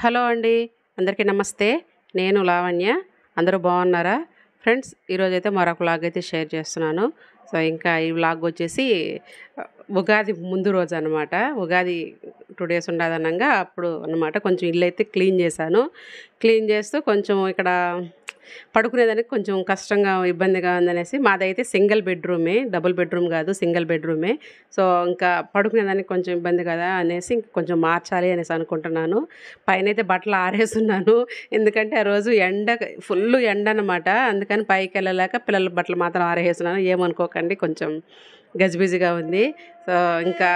Hello అండి. అందరికీ నమస్తే. నేను లావణ్య. అందరూ బాగున్నారా? ఫ్రెండ్స్, ఈరోజైతే మరొక వ్లాగ్ అయితే షేర్ చేస్తున్నాను. సో, ఇంకా ఈ వ్లాగ్ వచ్చేసి ఉగాది ముందు రోజు అనమాట. ఉగాది 2 డేస్ ఉండదనంగా అప్పుడు అనమాట. కొంచెం ఇల్లైతే క్లీన్ చేశాను. క్లీన్ చేస్తూ కొంచెం ఇక్కడ పడుకునేదానికి కొంచెం కష్టంగా, ఇబ్బందిగా ఉందనేసి, మాదైతే సింగిల్ బెడ్రూమే, డబుల్ బెడ్రూమ్ కాదు, సింగిల్ బెడ్రూమే. సో, ఇంకా పడుకునేదానికి కొంచెం ఇబ్బంది కదా అనేసి ఇంక కొంచెం మార్చాలి అనేసి అనుకుంటున్నాను. పైనైతే బట్టలు ఆరేసున్నాను. ఎందుకంటే ఆ రోజు ఫుల్ ఎండ అనమాట. అందుకని పైకి వెళ్ళలేక పిల్లల బట్టలు మాత్రం ఆరేసున్నాను. ఏమనుకోకండి, కొంచెం గజిబిజిగా ఉంది. సో, ఇంకా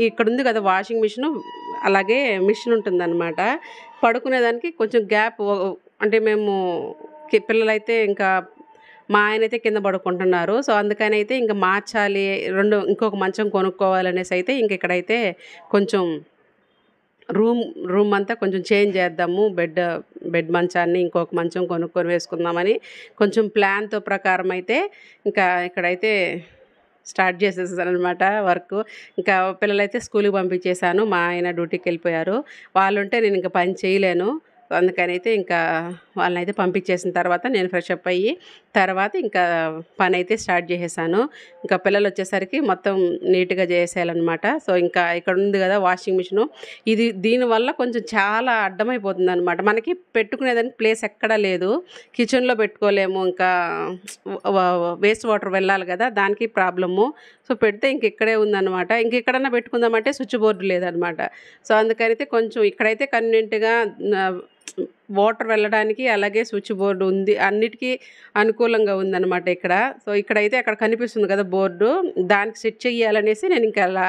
ఇక్కడ ఉంది కదా వాషింగ్ మిషను, అలాగే మిషన్ ఉంటుందన్నమాట. పడుకునేదానికి కొంచెం గ్యాప్, అంటే మేము పిల్లలైతే ఇంకా మా ఆయనైతే కింద పడుకుంటున్నారు. సో, అందుకని అయితే ఇంకా మార్చాలి, ఇంకొక మంచం కొనుక్కోవాలనేసి అయితే ఇంక ఇక్కడైతే కొంచెం రూమ్ అంతా కొంచెం చేంజ్ చేద్దాము. బెడ్ మంచాన్ని ఇంకొక మంచం కొనుక్కొని వేసుకుందామని కొంచెం ప్లాన్‌తో ప్రకారం అయితే ఇంకా ఇక్కడైతే స్టార్ట్ చేసేసాననమాట వర్కు. ఇంకా పిల్లలైతే స్కూల్‌కి పంపించేశాను. మా ఆయన డ్యూటీకెళ్ళిపోయారు. వాళ్ళుంటే నేను ఇంక పని చేయలేను. అందుకనైతే ఇంకా వాళ్ళనైతే పంపించేసిన తర్వాత నేను ఫ్రెష్ అప్ అయ్యి తర్వాత ఇంకా పనైతే స్టార్ట్ చేసేసాను. ఇంకా పిల్లలొచ్చేసరికి మొత్తం నీట్‌గా చేసేయాలనమాట. సో, ఇంకా ఇక్కడ ఉంది కదా వాషింగ్ మిషను. దీనివల్ల కొంచెం చాలా అడ్డమైపోతుందనమాట. మనకి పెట్టుకునేదానికి ప్లేస్ ఎక్కడా లేదు. కిచెన్‌లో పెట్టుకోలేము. ఇంకా వేస్ట్ వాటర్ వెళ్ళాలి కదా, దానికి ప్రాబ్లము. సో, పెడితే ఇంక ఇక్కడే ఉందనమాట. ఇంకెక్కడన్నా పెట్టుకుందామంటే స్విచ్ బోర్డ్ లేదనమాట. సో, అందుకనైతే కొంచెం ఇక్కడైతే కన్వీనియంట్‌గా వాటర్ వెళ్ళడానికి, అలాగే స్విచ్ బోర్డు ఉంది. అన్నిటికీ అనుకూలంగా ఉందనమాట ఇక్కడ. సో, ఇక్కడైతే అక్కడ కనిపిస్తుంది కదా బోర్డు, దానికి సెట్ చేయాలనేసి నేను ఇంకా అలా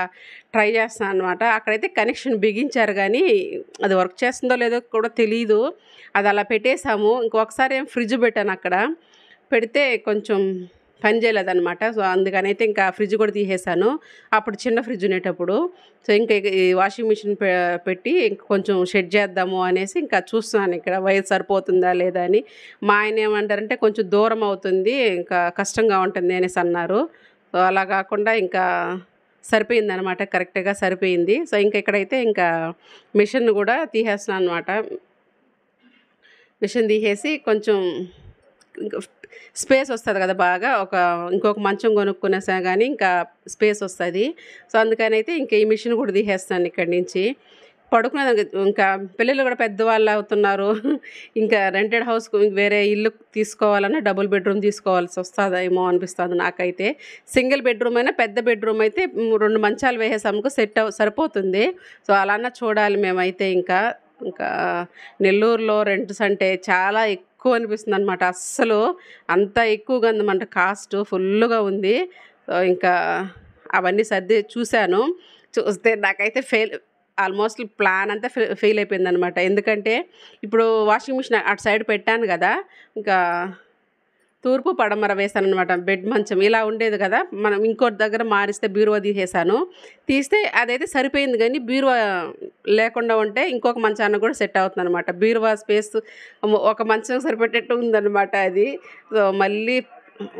ట్రై చేస్తాను అనమాట. అక్కడైతే కనెక్షన్ బిగించారు కానీ అది వర్క్ చేస్తుందో లేదో కూడా తెలీదు. అది అలా పెట్టేసాము. ఇంకొకసారి ఫ్రిడ్జ్ పెట్టాను అక్కడ. పెడితే కొంచెం పని చేయలేదనమాట. సో, అందుకనైతే ఇంకా ఫ్రిడ్జ్ కూడా తీసేసాను. అప్పుడు చిన్న ఫ్రిడ్జ్ ఉండేటప్పుడు. సో, ఇంకా ఈ వాషింగ్ మిషన్ పెట్టి కొంచెం సెట్ చేద్దాము అనేసి ఇంకా చూస్తున్నాను ఇక్కడ వైర్ సరిపోతుందా లేదా అని. మా ఆయన ఏమంటారంటే కొంచెం దూరం అవుతుంది, ఇంకా కష్టంగా ఉంటుంది అనేసి అన్నారు. సో, అలా కాకుండా ఇంకా సరిపోయిందనమాట. కరెక్ట్‌గా సరిపోయింది. సో, ఇంకా ఇక్కడైతే ఇంకా మిషన్ కూడా తీసేస్తున్నాను అనమాట. మిషన్ తీసేసి కొంచెం ఇంకా స్పేస్ వస్తుంది కదా బాగా, ఇంకొక మంచం కొనుక్కునేసా కానీ ఇంకా స్పేస్ వస్తుంది. సో, అందుకనైతే ఇంకా ఈ మిషన్ కూడా తీసేస్తాను ఇక్కడి నుంచి. పడుకునేదానికి ఇంకా పిల్లలు కూడా పెద్దవాళ్ళు అవుతున్నారు. ఇంకా రెంటెడ్ హౌస్‌కు వేరే ఇల్లు తీసుకోవాలన్నా డబుల్ బెడ్రూమ్ తీసుకోవాల్సి వస్తుందేమో అనిపిస్తుంది నాకైతే. సింగిల్ బెడ్రూమ్ అయినా, పెద్ద బెడ్రూమ్ అయితే 2 మంచాలు వేసేసామనుకో సరిపోతుంది. సో, అలానే చూడాలి మేమైతే ఇంకా. నెల్లూరులో రెంట్స్ అంటే చాలా ఎక్కువ అనిపిస్తుంది అనమాట. అస్సలు అంత ఎక్కువగా ఉందన్నమాట. కాస్ట్ ఫుల్లుగా ఉంది. సో, ఇంకా అవన్నీ సర్ది చూశాను. చూస్తే నాకైతే ఆల్మోస్ట్ ప్లాన్ అంతా ఫెయిల్ అయిపోయిందనమాట. ఎందుకంటే ఇప్పుడు వాషింగ్ మిషన్ అటు సైడ్ పెట్టాను కదా, ఇంకా తూర్పు పడమర వేసాననమాట. బెడ్ మంచం ఇలా ఉండేది కదా, మనం ఇంకోటి దగ్గర మారిస్తే బీరువా తీస్తే అదైతే సరిపోయింది. కానీ బీరువా లేకుండా ఉంటే ఇంకొక మంచాన్ని కూడా సెట్ అవుతుందనమాట. బీరువా స్పేస్ ఒక మంచం సరిపెట్టేట్టు ఉందన్నమాట అది. సో, మళ్ళీ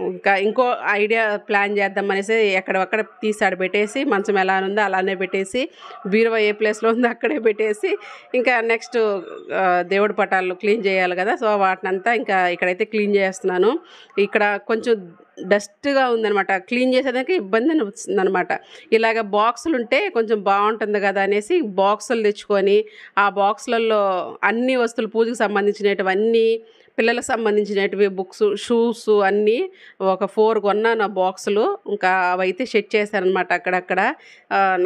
ఇంకా ఇంకో ఐడియా ప్లాన్ చేద్దాం అనేసి ఎక్కడొక్కడ తీసి ఆడ పెట్టేసి, మంచం ఎలా ఉందో అలానే పెట్టేసి, బీరువా ఏ ప్లేస్లో ఉందో అక్కడే పెట్టేసి, ఇంకా నెక్స్ట్ దేవుడి పటాలు క్లీన్ చేయాలి కదా. సో, వాటినంతా ఇంకా ఇక్కడైతే క్లీన్ చేస్తున్నాను. ఇక్కడ కొంచెం డస్ట్గా ఉందనమాట. క్లీన్ చేసేదానికి ఇబ్బంది అనిపిస్తుందనమాట. ఇలాగ బాక్సులు ఉంటే కొంచెం బాగుంటుంది కదా అనేసి బాక్సులు తెచ్చుకొని, ఆ బాక్సులలో అన్ని వస్తువులు, పూజకు సంబంధించినటువన్నీ, పిల్లలకు సంబంధించినటివి, బుక్స్, షూస్ అన్నీ ఒక 4 కొన్నాను బాక్సులు. ఇంకా అవైతే సెట్ చేశానమాట అక్కడక్కడ.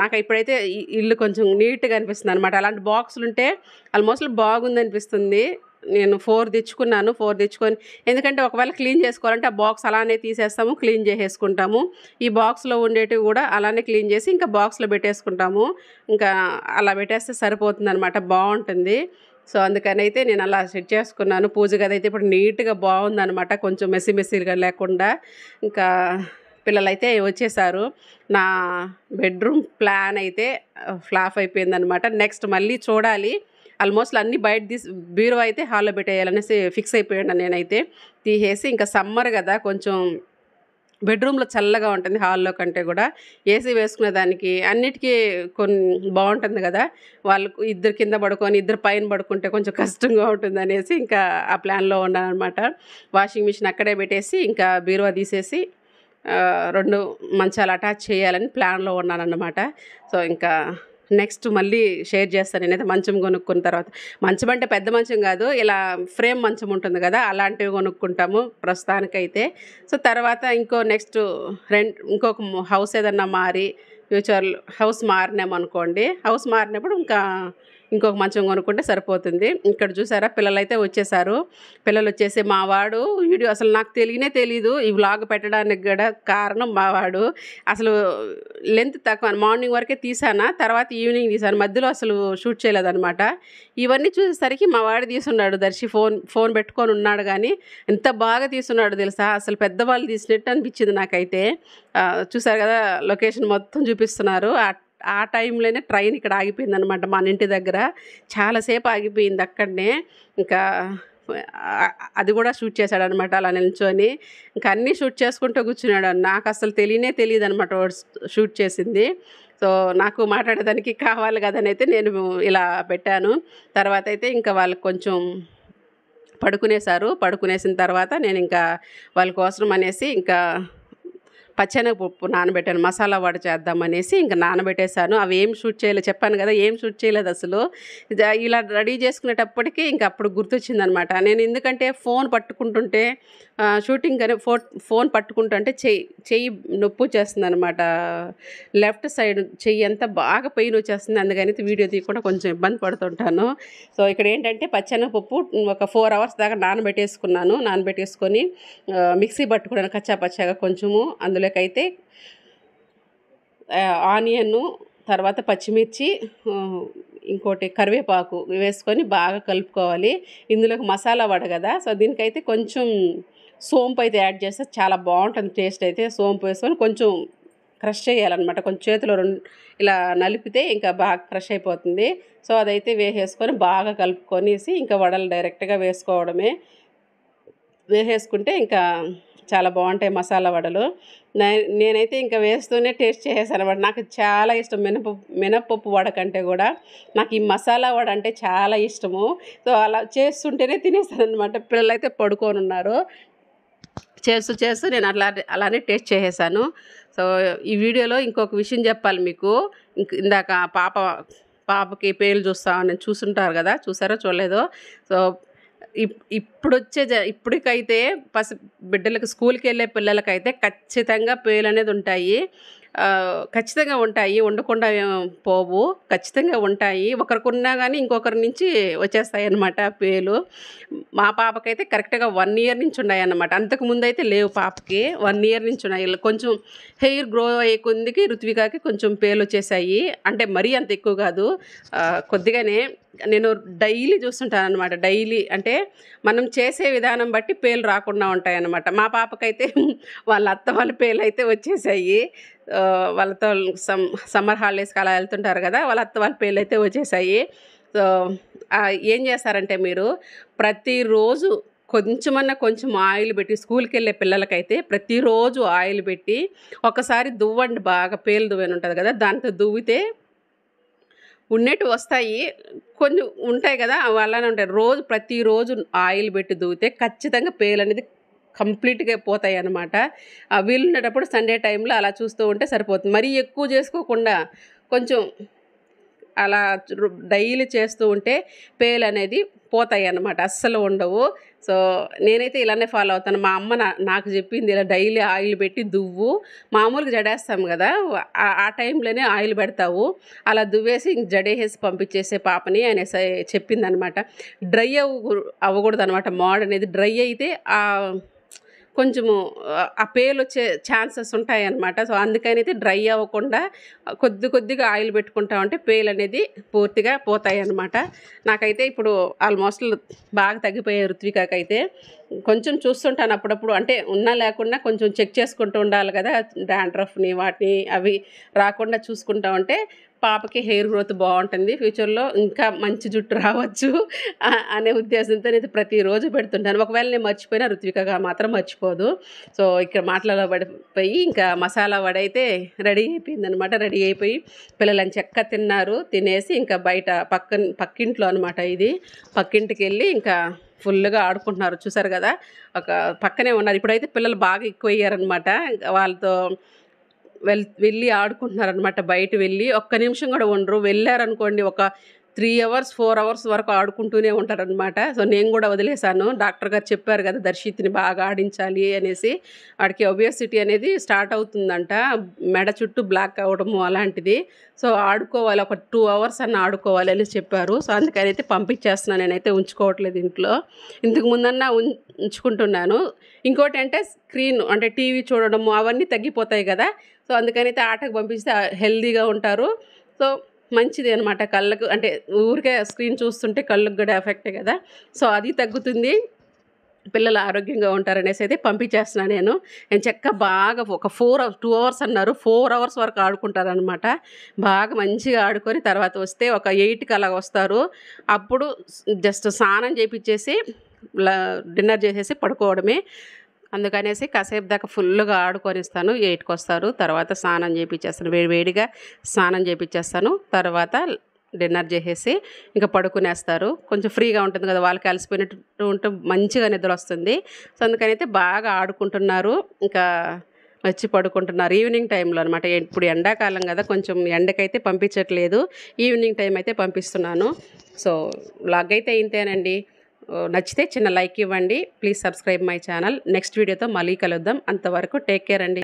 నాకు ఇప్పుడైతే ఇల్లు కొంచెం నీట్‌గా అనిపిస్తుంది అనమాట. అలాంటి బాక్సులు ఉంటే ఆల్మోస్ట్ బాగుందనిపిస్తుంది. నేను 4 తెచ్చుకున్నాను. 4 తెచ్చుకొని, ఎందుకంటే ఒకవేళ క్లీన్ చేసుకోవాలంటే ఆ బాక్స్ అలానే తీసేస్తాము, క్లీన్ చేసేసుకుంటాము. ఈ బాక్స్లో ఉండేటివి కూడా అలానే క్లీన్ చేసి ఇంకా బాక్స్లో పెట్టేసుకుంటాము. ఇంకా అలా పెట్టేస్తే సరిపోతుందనమాట, బాగుంటుంది. సో, అందుకనైతే నేను అలా సెట్ చేసుకున్నాను. పూజ గది అయితే ఇప్పుడు నీట్‌గా బాగుందనమాట. కొంచెం మెస్సీగా లేకుండా. ఇంకా పిల్లలైతే వచ్చేసారు. నా బెడ్రూమ్ ప్లాన్ అయితే ఫ్లాప్ అయిపోయిందనమాట. నెక్స్ట్ మళ్ళీ చూడాలి. ఆల్మోస్ట్ అన్నీ బయట బీరువా అయితే హాల్లో పెట్టేయాలనేసి ఫిక్స్ అయిపోయాను నేనైతే. తీసేసి ఇంకా సమ్మర్ కదా, కొంచెం బెడ్రూమ్లో చల్లగా ఉంటుంది హాల్లో కంటే కూడా. ఏసీ వేసుకునే దానికి అన్నిటికీ బాగుంటుంది కదా. వాళ్ళు ఇద్దరు కింద పడుకొని ఇద్దరు పైన పడుకుంటే కొంచెం కష్టంగా ఉంటుందనేసి ఇంకా ఆ ప్లాన్లో ఉన్నానమాట. వాషింగ్ మిషన్ అక్కడే పెట్టేసి ఇంకా బీరువా తీసేసి 2 మంచాలు అటాచ్ చేయాలని ప్లాన్లో ఉన్నానన్నమాట. సో ఇంకా నెక్స్ట్ మళ్ళీ షేర్ చేస్తాను నేనైతే మంచం కొనుక్కున్న తర్వాత. మంచం అంటే పెద్ద మంచం కాదు, ఇలా ఫ్రేమ్ మంచం ఉంటుంది కదా, అలాంటివి కొనుక్కుంటాము ప్రస్తుతానికైతే. సో తర్వాత నెక్స్ట్ ఇంకొక హౌస్ ఏదన్నా మారి ఫ్యూచర్ హౌస్ మారినామనుకోండి, హౌస్ మారినప్పుడు ఇంకొక మంచం కొనుక్కుంటే సరిపోతుంది. ఇక్కడ చూసారా పిల్లలైతే వచ్చేసారు. పిల్లలు వచ్చేసి మా వాడు వీడియో అసలు నాకు తెలీదు ఈ వ్లాగ్ పెట్టడానికి కూడా కారణం మా వాడు. అసలు లెంత్ తక్కువ, మార్నింగ్ వరకే తీసానా, తర్వాత ఈవినింగ్ తీసాను, మధ్యలో అసలు షూట్ చేయలేదన్నమాట. ఇవన్నీ చూసేసరికి మా వాడు తీసున్నాడు, దర్శి ఫోన్ పెట్టుకొని ఉన్నాడు. కానీ ఎంత బాగా తీసున్నాడు తెలుసా, అసలు పెద్దవాళ్ళు తీసినట్టు అనిపించింది నాకైతే. చూసారు కదా లొకేషన్ మొత్తం చూపిస్తున్నారు. ఆ టైంలోనే ట్రైన్ ఇక్కడ ఆగిపోయిందనమాట మన ఇంటి దగ్గర. చాలాసేపు ఆగిపోయింది అక్కడనే. ఇంకా అది కూడా షూట్ చేశాడనమాట అలా నిల్చొని. ఇంకా అన్నీ షూట్ చేసుకుంటూ కూర్చున్నాడు. నాకు అసలు తెలియదు అనమాట షూట్ చేసింది. సో నాకు మాట్లాడేదానికి కావాలి కదని అయితే నేను ఇలా పెట్టాను. తర్వాత అయితే ఇంకా వాళ్ళకి కొంచెం పడుకునేసిన తర్వాత నేను ఇంకా వాళ్ళ కోసం అనేసి ఇంకా పచ్చెనగపప్పు నానబెట్టాను, మసాలా వడ చేద్దామనేసి ఇంకా నానబెట్టేశాను. అవి ఏం షూట్ చేయలేదు, చెప్పాను కదా ఏం షూట్ చేయలేదు అసలు. ఇలా రెడీ చేసుకునేటప్పటికి ఇంకా అప్పుడు గుర్తొచ్చిందనమాట. నేను ఎందుకంటే ఫోన్ పట్టుకుంటుంటే షూటింగ్ అని ఫోన్ పట్టుకుంటుంటే చెయ్యి నొప్పి వచ్చేస్తుంది అనమాట. లెఫ్ట్ సైడ్ చెయ్యి అంతా బాగా పెయిన్ వచ్చేస్తుంది. అందుకని వీడియో తీయకుండా కొంచెం ఇబ్బంది పడుతుంటాను. సో ఇక్కడ ఏంటంటే పచ్చెనగపప్పు ఒక 4 hours దాకా నానబెట్టేసుకొని మిక్సీ పట్టుకున్నాను కచ్చా పచ్చాగా కొంచెము. అందులోకైతే ఆనియన్, తర్వాత పచ్చిమిర్చి, ఇంకోటి కరివేపాకు వేసుకొని బాగా కలుపుకోవాలి. ఇందులోకి మసాలా వడ కదా, సో దీనికైతే కొంచెం సోంపు అయితే యాడ్ చేస్తే చాలా బాగుంటుంది టేస్ట్ అయితే. సోంపు వేసుకొని కొంచెం క్రష్ చేయాలన్నమాట, కొంచెం చేతిలో ఇలా నలిపితే ఇంకా బాగా క్రష్ అయిపోతుంది. సో అదైతే వేసేసుకొని బాగా కలుపుకొనేసి ఇంకా వడలు డైరెక్ట్గా వేసేసుకుంటే ఇంకా చాలా బాగుంటాయి మసాలా వడలు. నేనైతే ఇంకా వేస్తూనే టేస్ట్ చేసేసాను అనమాట. నాకు చాలా ఇష్టం మినపప్పు వడ కంటే కూడా నాకు ఈ మసాలా వడ అంటే చాలా ఇష్టము. సో అలా చేస్తుంటేనే తినేసాను అనమాట. పిల్లలైతే పడుకొని ఉన్నారు. చేస్తూ నేను అలానే టేస్ట్ చేసేసాను. సో ఈ వీడియోలో ఇంకొక విషయం చెప్పాలి మీకు. ఇందాక పాపకి పేర్లు చూస్తుంటారు కదా, చూసారో చూడలేదో. సో ఇప్పటికైతే బిడ్డలకు స్కూల్కి వెళ్ళే పిల్లలకైతే ఖచ్చితంగా పేర్లు అనేది ఉంటాయి. ఖచ్చితంగా ఉంటాయి, ఉండకుండా పోవు, ఖచ్చితంగా ఉంటాయి. ఒకరికి కానీ ఇంకొకరి నుంచి వచ్చేస్తాయి అన్నమాట పేలు. మా పాపకైతే కరెక్ట్గా 1 year నుంచి ఉన్నాయి అన్నమాట. అంతకుముందు అయితే లేవు పాపకి, 1 year నుంచి ఉన్నాయి. కొంచెం హెయిర్ గ్రో అయ్యే కొద్దికి రుత్వికాకి కొంచెం పేలు వచ్చేసాయి. అంటే మరీ అంత ఎక్కువ కాదు, కొద్దిగానే. నేను డైలీ చూస్తుంటాను అనమాట. డైలీ అంటే మనం చేసే విధానం బట్టి పేలు రాకుండా ఉంటాయి అన్నమాట. మా పాపకైతే వాళ్ళ అత్త వాళ్ళ పేలు అయితే వచ్చేసాయి. వాళ్ళతో సమ్మర్ హాలిడేస్కి అలా వెళ్తుంటారు కదా, వాళ్ళ అత్త వాళ్ళ పేర్లు అయితే వచ్చేసాయి. సో ఏం చేస్తారంటే మీరు ప్రతిరోజు కొంచెం ఆయిల్ పెట్టి, స్కూల్కి వెళ్ళే పిల్లలకైతే ప్రతిరోజు ఆయిల్ పెట్టి ఒకసారి దువ్వండి, బాగా పేలు దువ్వని ఉంటుంది కదా, దాంతో దువ్వితే ఉన్నట్టు వస్తాయి. కొన్ని ఉంటాయి కదా అవి అలానే ఉంటాయి. ప్రతిరోజు ఆయిల్ పెట్టి దువ్వితే ఖచ్చితంగా పేలు అనేది కంప్లీట్గా పోతాయి అన్నమాట. వీలుండేటప్పుడు సండే టైంలో అలా చూస్తూ ఉంటే సరిపోతుంది. మరీ ఎక్కువ చేసుకోకుండా కొంచెం అలా డైలీ చేస్తూ ఉంటే పేలు అనేది పోతాయి అన్నమాట, అస్సలు ఉండవు. సో నేనైతే ఇలానే ఫాలో అవుతాను. మా అమ్మ నాకు చెప్పింది, ఇలా డైలీ ఆయిల్ పెట్టి దువ్వు, మామూలుగా జడేస్తాం కదా ఆ టైంలోనే ఆయిల్ పెడతావు, అలా దువ్వేసి జడేసేసి పంపించేసే పాపని అనేసి చెప్పిందనమాట. డ్రై అవ్వకూడదు అనమాట. మోడ్ అనేది డ్రై అయితే కొంచెము ఆ పేలు వచ్చే ఛాన్సెస్ ఉంటాయన్నమాట. సో అందుకని అయితే డ్రై అవ్వకుండా కొద్దిగా ఆయిల్ పెట్టుకుంటా ఉంటే పేలు అనేది పూర్తిగా పోతాయి అన్నమాట. నాకైతే ఇప్పుడు ఆల్మోస్ట్ బాగా తగ్గిపోయాయి. రుత్వికాకైతే కొంచెం చూస్తుంటాను అప్పుడప్పుడు, అంటే ఉన్నా లేకుండా కొంచెం చెక్ చేసుకుంటూ ఉండాలి కదా, డాండ్రఫ్ని వాటిని అవి రాకుండా చూసుకుంటా ఉంటే పాపకి హెయిర్ గ్రోత్ బాగుంటుంది, ఫ్యూచర్లో ఇంకా మంచి జుట్టు రావచ్చు అనే ఉద్దేశంతో నేను ప్రతిరోజు పెడుతుంటాను. ఒకవేళ నేను మర్చిపోయినా ఋత్వికగా మాత్రం మర్చిపోదు. సో ఇక్కడ మాటలలో పడిపోయి ఇంకా మసాలా వడ అయితే రెడీ అయిపోయిందనమాట. రెడీ అయిపోయి పిల్లలని చెక్క తిన్నారు. తినేసి ఇంకా బయట పక్కింట్లో అనమాట, ఇది పక్కింటికి వెళ్ళి ఇంకా ఫుల్గా ఆడుకుంటున్నారు. చూసారు కదా, ఒక పక్కనే ఉన్నారు. ఇప్పుడైతే పిల్లలు బాగా ఎక్కువ అయ్యారనమాట. వాళ్ళతో వెళ్ళి ఆడుకుంటున్నారనమాట. బయట వెళ్ళి ఒక్క నిమిషం కూడా ఉండరు. వెళ్ళారనుకోండి ఒక 3 hours 4 hours వరకు ఆడుకుంటూనే ఉంటారనమాట. సో నేను కూడా వదిలేశాను. డాక్టర్ గారు చెప్పారు కదా దర్శిత్ని బాగా ఆడించాలి అనేసి. వాడికి ఒబేసిటీ అనేది స్టార్ట్ అవుతుందంట, మెడ చుట్టూ బ్లాక్ అవ్వడము అలాంటిది. సో ఆడుకోవాలి, ఒక 2 hours అన్న ఆడుకోవాలి అని చెప్పారు. సో అందుకని అయితే పంపించేస్తున్నాను, నేనైతే ఉంచుకోవట్లేదు ఇంట్లో. ఇంతకు ముందన్నా ఉంచుకుంటున్నాను. ఇంకోటి అంటే స్క్రీన్ అంటే టీవీ చూడడము అవన్నీ తగ్గిపోతాయి కదా. సో అందుకనైతే ఆటకు పంపిస్తే హెల్దీగా ఉంటారు. సో మంచిది అనమాట కళ్ళకు. అంటే ఊరికే స్క్రీన్ చూస్తుంటే కళ్ళకు కూడా ఎఫెక్టే కదా. సో అది తగ్గుతుంది, పిల్లలు ఆరోగ్యంగా ఉంటారనేసి అయితే పంపించేస్తున్నాను నేను. బాగా ఒక 2 hours అన్నారు, 4 hours వరకు ఆడుకుంటారనమాట. బాగా మంచిగా ఆడుకొని తర్వాత వస్తే ఒక 8కి అలా వస్తారు. అప్పుడు జస్ట్ స్నానం చేయించేసి డిన్నర్ చేసేసి పడుకోవడమే. అందుకనేసి కాసేపు దాకా ఫుల్గా ఆడుకొనిస్తాను. 8కి వస్తారు. తర్వాత స్నానం చేయించేస్తాను, వేడిగా స్నానం చేయించేస్తాను. తర్వాత డిన్నర్ చేసేసి ఇంకా పడుకునేస్తారు. కొంచెం ఫ్రీగా ఉంటుంది కదా, వాళ్ళకి అలసిపోయినట్టు ఉంటే మంచిగా నిద్ర వస్తుంది. సో అందుకనైతే బాగా ఆడుకుంటున్నారు, ఇంకా వచ్చి పడుకుంటున్నారు ఈవినింగ్ టైంలో అనమాట. ఇప్పుడు ఎండాకాలం కదా, కొంచెం ఎండకైతే పంపించట్లేదు, ఈవినింగ్ టైం అయితే పంపిస్తున్నాను. సో వ్లాగ్ అయితే ఇంతేనండి. నచ్చితే చిన్న లైక్ ఇవ్వండి. Please subscribe my channel. Next వీడియోతో మళ్ళీ కలుద్దాం. అంతవరకు టేక్ కేర్ అండి.